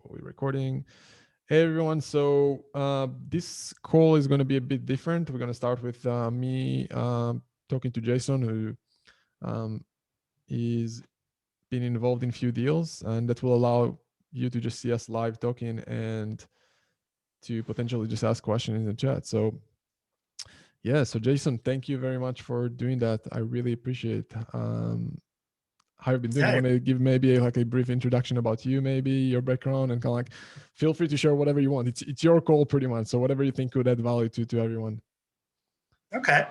we're recording. Hey everyone. So this call is going to be a bit different. We're going to start with me talking to Jason, who is been involved in few deals, and that will allow you to just see us live talking and to potentially just ask questions in the chat. So yeah, so Jason, thank you very much for doing that. I really appreciate how you've been doing. You Yeah, want to give maybe like a brief introduction about you, maybe your background, and kind of like feel free to share whatever you want. It's your call pretty much. So whatever you think could add value to everyone. okay.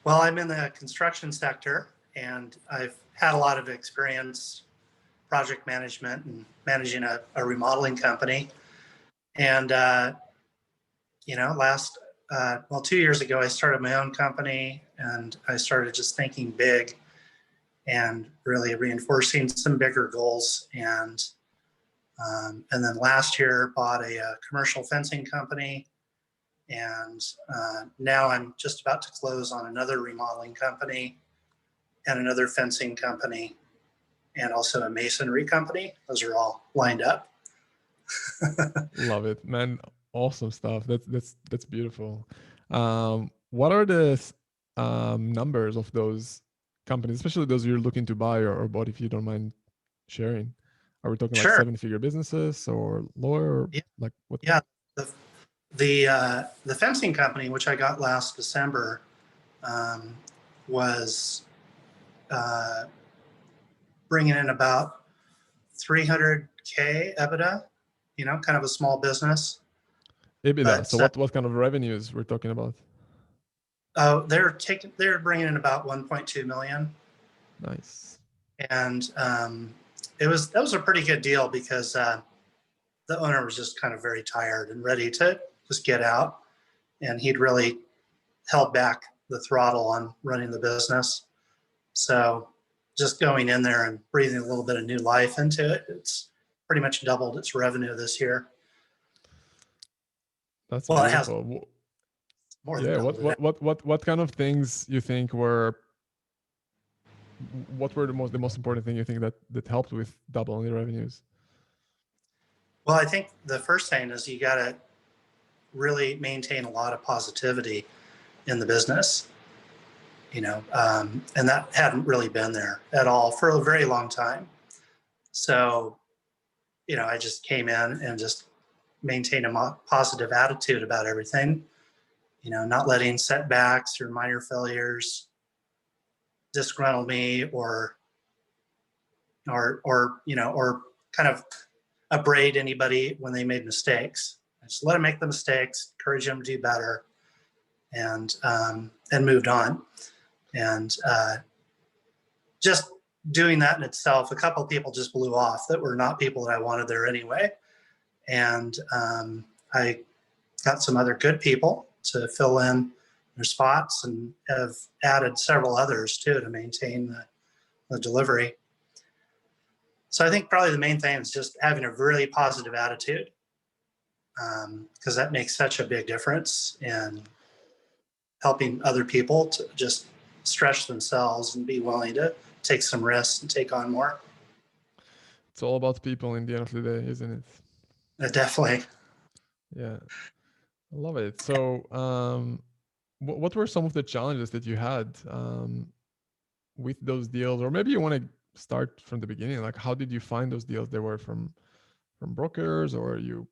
Well, I'm in the construction sector and I've had a lot of experience project management and managing a remodeling company. And, well, 2 years ago, I started my own company and I started just thinking big and really reinforcing some bigger goals. And then last year bought a commercial fencing company. And now I'm just about to close on another remodeling company and another fencing company and also a masonry company. Those are all lined up. Love it, man. Awesome stuff. That's beautiful. What are the numbers of those companies, especially those you're looking to buy or bought, if you don't mind sharing? Are we talking like Sure. 7-figure businesses or lower? Or Yeah. like what? Yeah. The fencing company, which I got last December, was bringing in about 300K EBITDA. Kind of a small business. EBITDA. But So what kind of revenues we're talking about? they're bringing in about 1.2 million. Nice. And that was a pretty good deal because the owner was just kind of very tired and ready to just get out, and he'd really held back the throttle on running the business. So just going in there and breathing a little bit of new life into it, it's pretty much doubled its revenue this year. That's Well, it has beautiful. more than Yeah. doubled it. What kind of things you think were? What were the most important thing you think that helped with doubling the revenues? Well, I think the first thing is you got to really maintain a lot of positivity in the business, and that hadn't really been there at all for a very long time. So, I just came in and just maintained a positive attitude about everything, not letting setbacks or minor failures disgruntle me or kind of upbraid anybody when they made mistakes. I just let them make the mistakes, encourage them to do better, and moved on. And just doing that in itself, a couple of people just blew off that were not people that I wanted there anyway. And I got some other good people to fill in their spots and have added several others too to maintain the delivery. So I think probably the main thing is just having a really positive attitude, because that makes such a big difference in helping other people to just stretch themselves and be willing to take some risks and take on more. It's all about people in the end of the day, isn't it? Definitely. Yeah, I love it. So, what were some of the challenges that you had with those deals, or maybe you want to start from the beginning? Like, how did you find those deals? They were from brokers, or you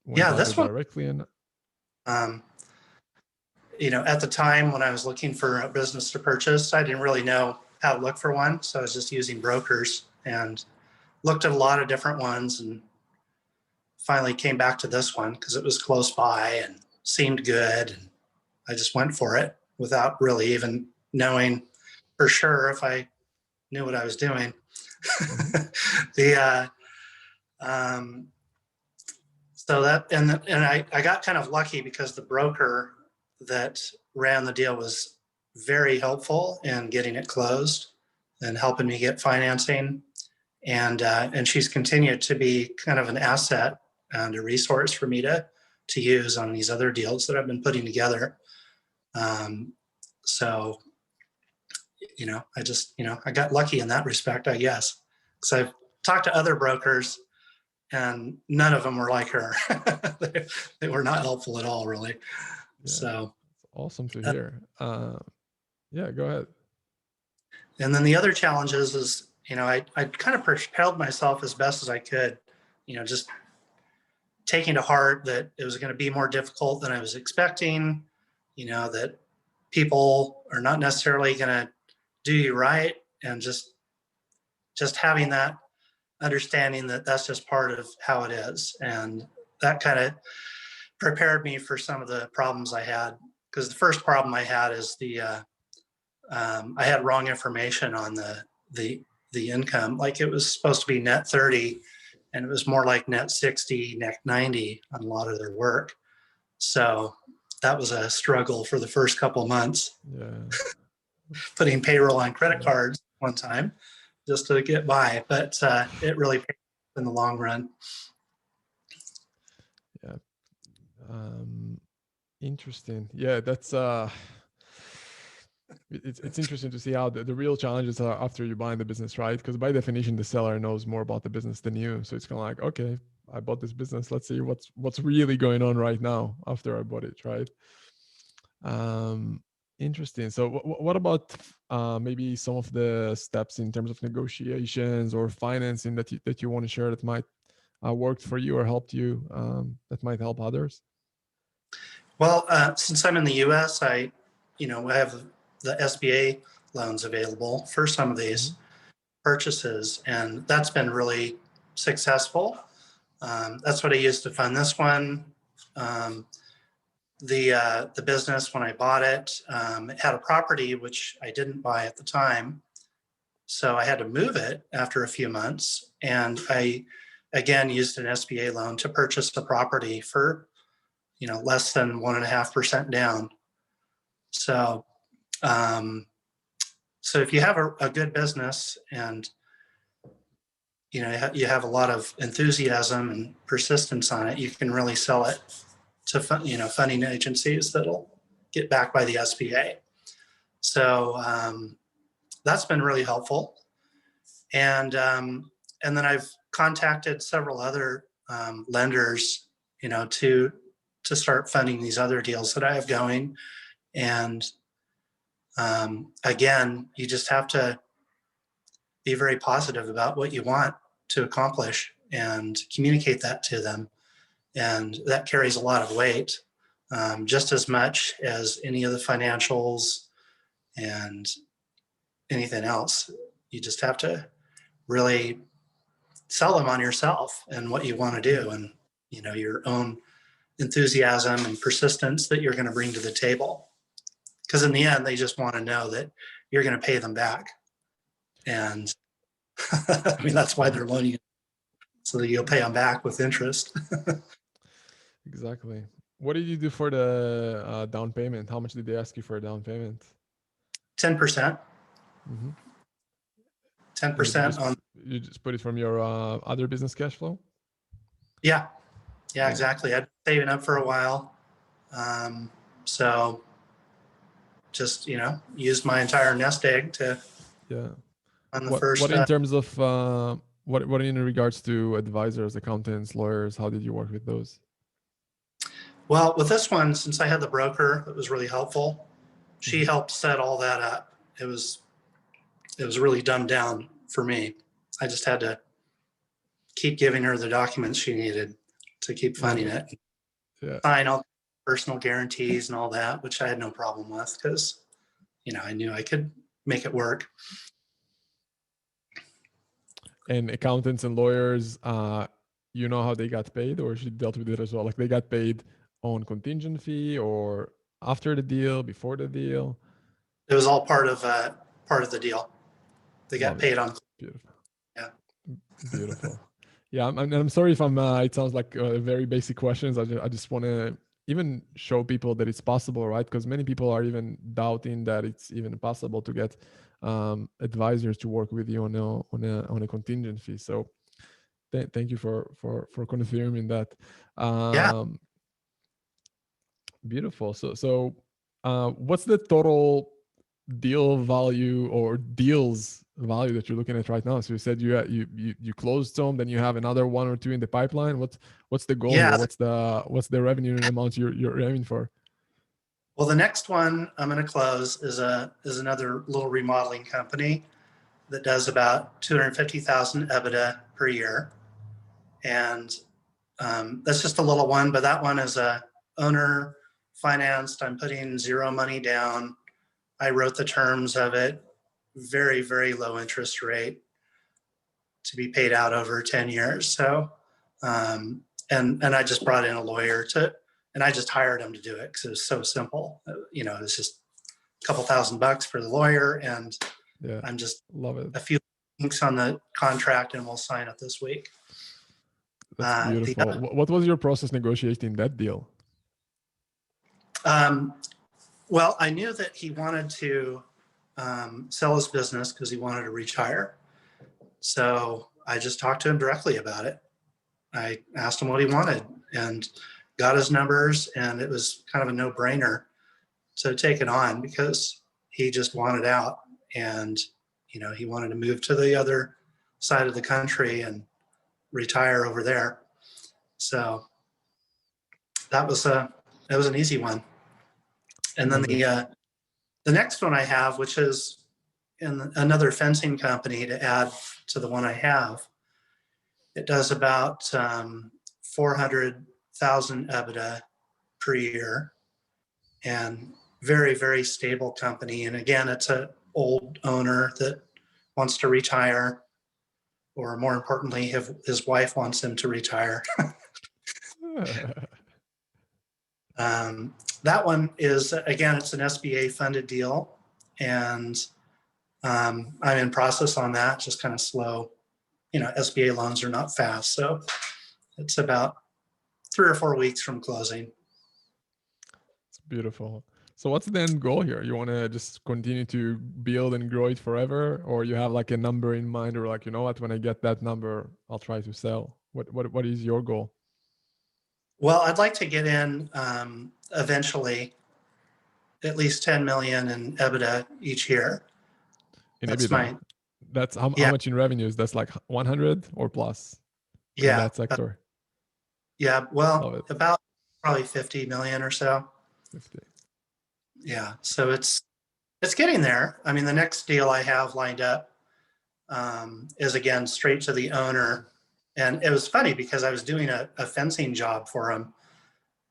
went out there This one, directly? And at the time when I was looking for a business to purchase, I didn't really know how to look for one. So I was just using brokers and looked at a lot of different ones and finally came back to this one because it was close by and seemed good. And I just went for it without really even knowing for sure if I knew what I was doing. So that, and I got kind of lucky because the broker that ran the deal was very helpful in getting it closed and helping me get financing. And she's continued to be kind of an asset and a resource for me to use on these other deals that I've been putting together. So, I just, I got lucky in that respect, I guess, because I've talked to other brokers and none of them were like her. They were not helpful at all, really. Yeah, So, it's awesome to hear. Yeah, go ahead. and then the other challenges is, I kind of propelled myself as best as I could, just taking to heart that it was going to be more difficult than I was expecting, that people are not necessarily going to do you right, and just having that understanding that that's just part of how it is. And that kind of prepared me for some of the problems I had. Because the first problem I had is I had wrong information on the income. Like, it was supposed to be net 30, and it was more like net 60, net 90 on a lot of their work. So that was a struggle for the first couple of months. Yeah. Putting payroll on credit cards one time just to get by, but it really paid in the long run. Yeah. Interesting. Yeah, that's it's interesting to see how the real challenges are after you buy the business, right? Because by definition, the seller knows more about the business than you. So it's kind of like, okay, I bought this business. Let's see what's really going on right now after I bought it, right? Interesting. So what about maybe some of the steps in terms of negotiations or financing that you want to share that might worked for you or helped you, that might help others? Well, since I'm in the U.S., I have the SBA loans available for some of these purchases, and that's been really successful. That's what I used to fund this one. The business, when I bought it, it had a property which I didn't buy at the time, so I had to move it after a few months, and I again used an SBA loan to purchase the property for less than 1.5% down. So, so if you have a good business, and you have a lot of enthusiasm and persistence on it, you can really sell it to funding agencies that'll get backed by the SBA. So that's been really helpful. And then I've contacted several other lenders, to start funding these other deals that I have going. And again, you just have to be very positive about what you want to accomplish and communicate that to them. And that carries a lot of weight, just as much as any of the financials and anything else. You just have to really sell them on yourself and what you want to do, and your own enthusiasm and persistence that you're going to bring to the table. Because in the end, they just want to know that you're going to pay them back. And I mean, that's why they're loaning you, so that you'll pay them back with interest. Exactly. What did you do for the down payment? How much did they ask you for a down payment? 10%. 10% on. You just put it from your other business cash flow? Yeah, exactly. I'd been saving up for a while. So just, used my entire nest egg to. Yeah. On the What first. in terms of what in regards to advisors, accountants, lawyers? How did you work with those? Well, with this one, since I had the broker, it was really helpful. She helped set all that up. It was really dumbed down for me. I just had to keep giving her the documents she needed to keep funding it. Yeah. Sign all personal guarantees and all that, which I had no problem with, because I knew I could make it work. And accountants and lawyers, you know how they got paid, or she dealt with it as well? Like, they got paid on contingent fee, or after the deal, before the deal? It was all part of the deal. They got paid on. Beautiful. Yeah. Beautiful. Yeah, I'm sorry if it sounds like very basic questions. I just want to even show people that it's possible, right? Because many people are even doubting that it's even possible to get advisors to work with you on a contingent fee. So thank you for confirming that. Yeah. Beautiful. So what's the total deal value or deals value that you're looking at right now? So you said you closed some, then you have another one or two in the pipeline. What's the goal here? Yeah. What's the revenue amount you're aiming for? Well, the next one I'm going to close is another little remodeling company that does about 250,000 EBITDA per year, and that's just a little one. But that one is a owner financed. I'm putting zero money down. I wrote the terms of it. Very, very low interest rate to be paid out over 10 years. So, and I just brought in a lawyer and I just hired him to do it because it was so simple. It's just a couple $1,000 for the lawyer, and Yeah, I'm just love it. a few links on the contract, and we'll sign it this week. That's beautiful. What was your process negotiating that deal? Well, I knew that he wanted to sell his business because he wanted to retire. So I just talked to him directly about it. I asked him what he wanted and got his numbers, and it was kind of a no-brainer to take it on because he just wanted out, and he wanted to move to the other side of the country and retire over there. So that was an easy one. And then the next one I have, which is in another fencing company to add to the one I have, it does about 400,000 EBITDA per year, and very, very stable company. And again, it's an old owner that wants to retire, or more importantly, his wife wants him to retire. That one is, again, it's an SBA funded deal, and I'm in process on that, just kind of slow. SBA loans are not fast, so it's about 3 or 4 weeks from closing. It's beautiful. So what's the end goal here? You want to just continue to build and grow it forever, or you have like a number in mind, or like, you know what, when I get that number, I'll try to sell? What is your goal? Well, I'd like to get in eventually at least 10 million in EBITDA each year. In That's EBITDA? That's how much in revenues? That's like 100 or plus in that sector? Yeah. Well, about probably 50 million or so. 50. Yeah. So it's getting there. I mean, the next deal I have lined up is again straight to the owner. And it was funny because I was doing a fencing job for him,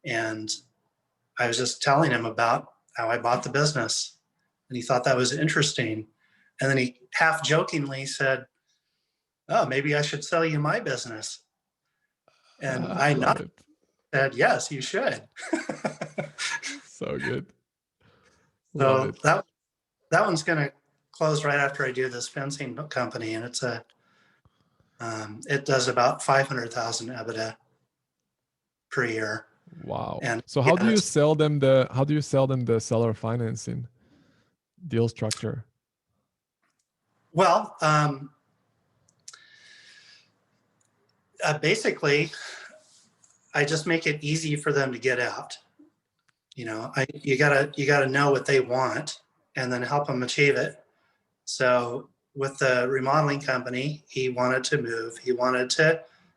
and I was just telling him about how I bought the business, and he thought that was interesting. And then he half jokingly said, "Oh, maybe I should sell you my business." And I nodded, said, "Yes, you should." So good. Love So it. that one's going to close right after I do this fencing company, and it does about 500,000 EBITDA per year. Wow. And so how do you sell them the seller financing deal structure? Well, basically, I just make it easy for them to get out. You gotta know what they want and then help them achieve it. So with the remodeling company, he wanted to move. He wanted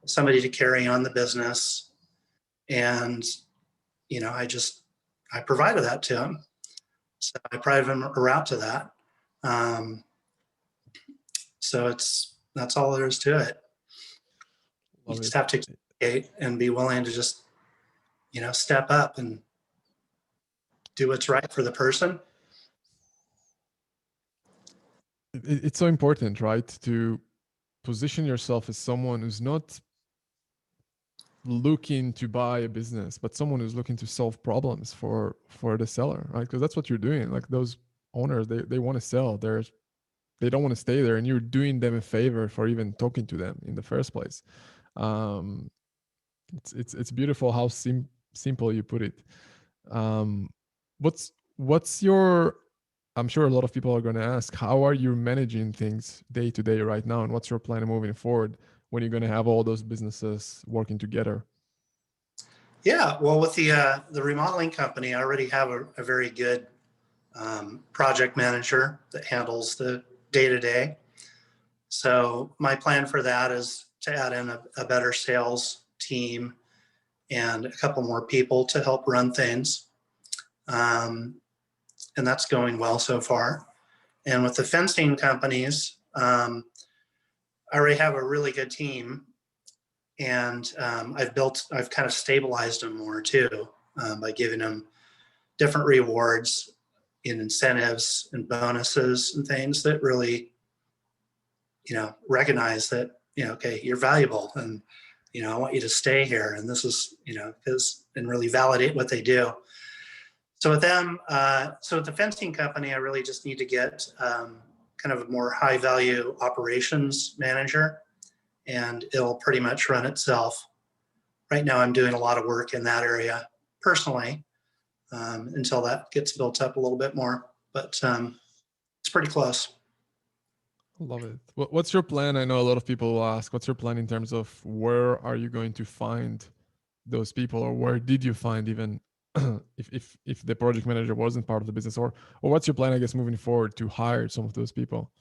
somebody to carry on the business, and I provided that to him. So I provided him a route to that. So that's all there is to it. You just have to communicate and be willing to just step up and do what's right for the person. It's so important, right, to position yourself as someone who's not looking to buy a business, but someone who's looking to solve problems for the seller, right? Because that's what you're doing. Like those owners, they want to sell. They don't want to stay there, and you're doing them a favor for even talking to them in the first place. It's beautiful how simple you put it. What's your, I'm sure a lot of people are going to ask, how are you managing things day to day right now, and what's your plan moving forward when you're going to have all those businesses working together? Yeah, well, with the remodeling company, I already have a very good project manager that handles the day to day. So my plan for that is to add in a better sales team and a couple more people to help run things. And that's going well so far. And with the fencing companies, I already have a really good team, and I've kind of stabilized them more too, by giving them different rewards and incentives and bonuses and things that really, recognize that, okay, you're valuable, and, I want you to stay here. And this is, and really validate what they do. So with them, so with the fencing company, I really just need to get kind of a more high value operations manager, and it'll pretty much run itself. Right now, I'm doing a lot of work in that area personally, until that gets built up a little bit more. But it's pretty close. Love it. What's your plan? I know a lot of people will ask, what's your plan in terms of where are you going to find those people, or where did you find, even if the project manager wasn't part of the business, or what's your plan, I guess, moving forward to hire some of those people?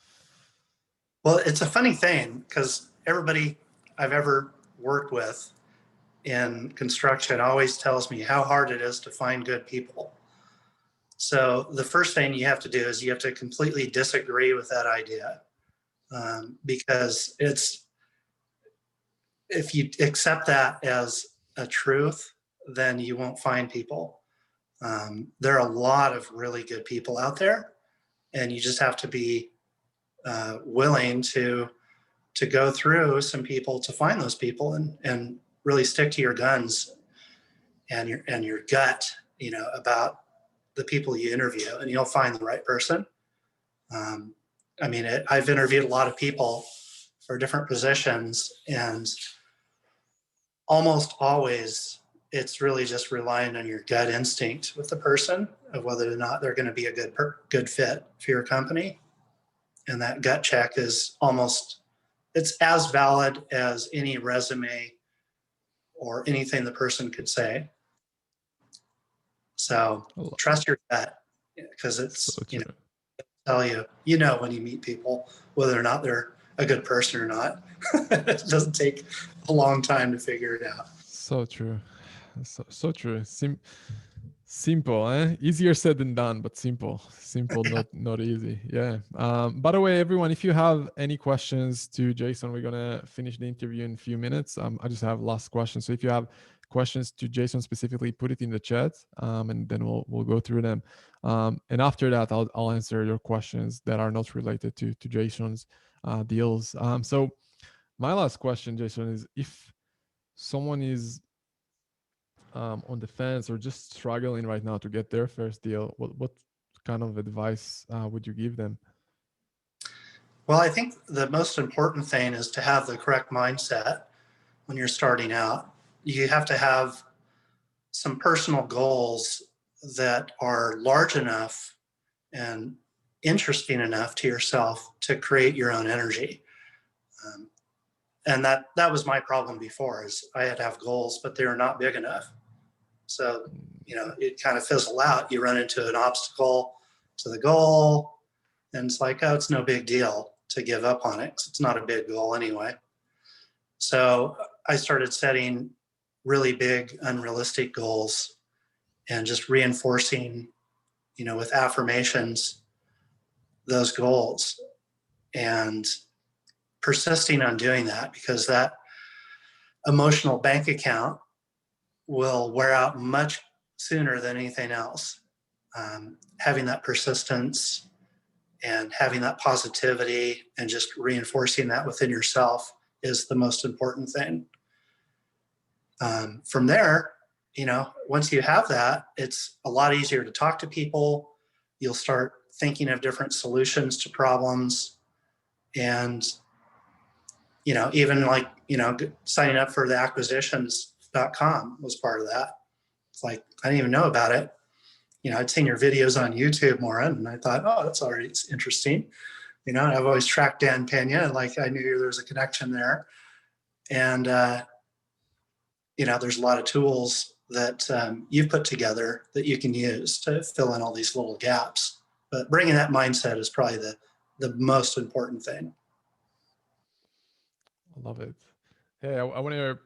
Well, it's a funny thing because everybody I've ever worked with in construction always tells me how hard it is to find good people. So the first thing you have to do is you have to completely disagree with that idea, because if you accept that as a truth, then you won't find people. There are a lot of really good people out there, and you just have to be willing to go through some people to find those people, and really stick to your guns and your gut, about the people you interview, and you'll find the right person. I've interviewed a lot of people for different positions, and almost always it's really just relying on your gut instinct with the person of whether or not they're going to be a good fit for your company. And that gut check is it's as valid as any resume or anything the person could say. So trust your gut, because it's, So tell you, when you meet people, whether or not they're a good person or not. It doesn't take a long time to figure it out. so true. So true. Simple, eh? Easier said than done, but simple. Simple, not easy. Yeah. By the way, everyone, if you have any questions to Jason, we're gonna finish the interview in a few minutes. I just have last questions. So if you have questions to Jason specifically, put it in the chat, and then we'll go through them. And after that, I'll answer your questions that are not related to Jason's deals. So my last question, Jason, is if someone is on the fence or just struggling right now to get their first deal, what kind of advice would you give them? Well, I think the most important thing is to have the correct mindset when you're starting out. You have to have some personal goals that are large enough and interesting enough to yourself to create your own energy. And that was my problem before, is I had to have goals, but they were not big enough. So, it kind of fizzle out. You run into an obstacle to the goal, and it's like, oh, it's no big deal to give up on it, because it's not a big goal anyway. So I started setting really big, unrealistic goals, and just reinforcing, with affirmations, those goals, and persisting on doing that, because that emotional bank account will wear out much sooner than anything else. Having that persistence and having that positivity and just reinforcing that within yourself is the most important thing. From there, once you have that, it's a lot easier to talk to people. You'll start thinking of different solutions to problems. And, even like, signing up for the acquisitions.com was part of that. It's like, I didn't even know about it. I'd seen your videos on YouTube, Moran, and I thought, oh, that's already interesting. And I've always tracked Dan Pena, and like I knew there was a connection there. And, there's a lot of tools that you've put together that you can use to fill in all these little gaps. But bringing that mindset is probably the most important thing. I love it. Hey, I want to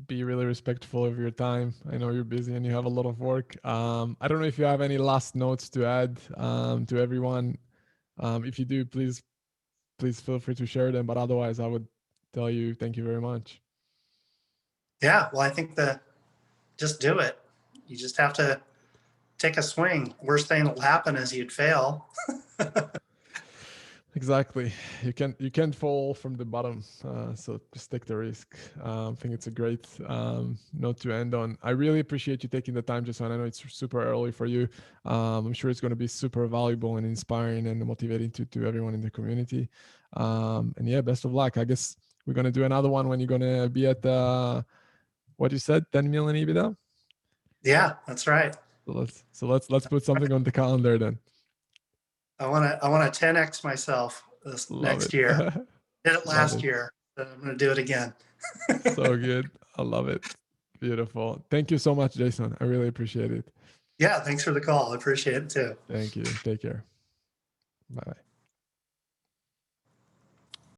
be really respectful of your time. I know you're busy and you have a lot of work. I don't know if you have any last notes to add to everyone. If you do, please feel free to share them. But otherwise, I would tell you thank you very much. Yeah, well, I think just do it. You just have to take a swing. Worst thing that will happen is you'd fail. Exactly. You can't fall from the bottom. So just take the risk. I think it's a great note to end on. I really appreciate you taking the time, Jason. I know it's super early for you. I'm sure it's going to be super valuable and inspiring and motivating to everyone in the community. And yeah, best of luck. I guess we're going to do another one when you're going to be at what you said, 10 million EBITDA. Yeah, that's right. So let's put something on the calendar then. I want to 10x myself this Love next it. year. Did it Love last it. year. So I'm going to do it again. So good. I love it. Beautiful. Thank you so much, Jason. I really appreciate it. Yeah, thanks for the call. I appreciate it too. Thank you. Take care. Bye bye.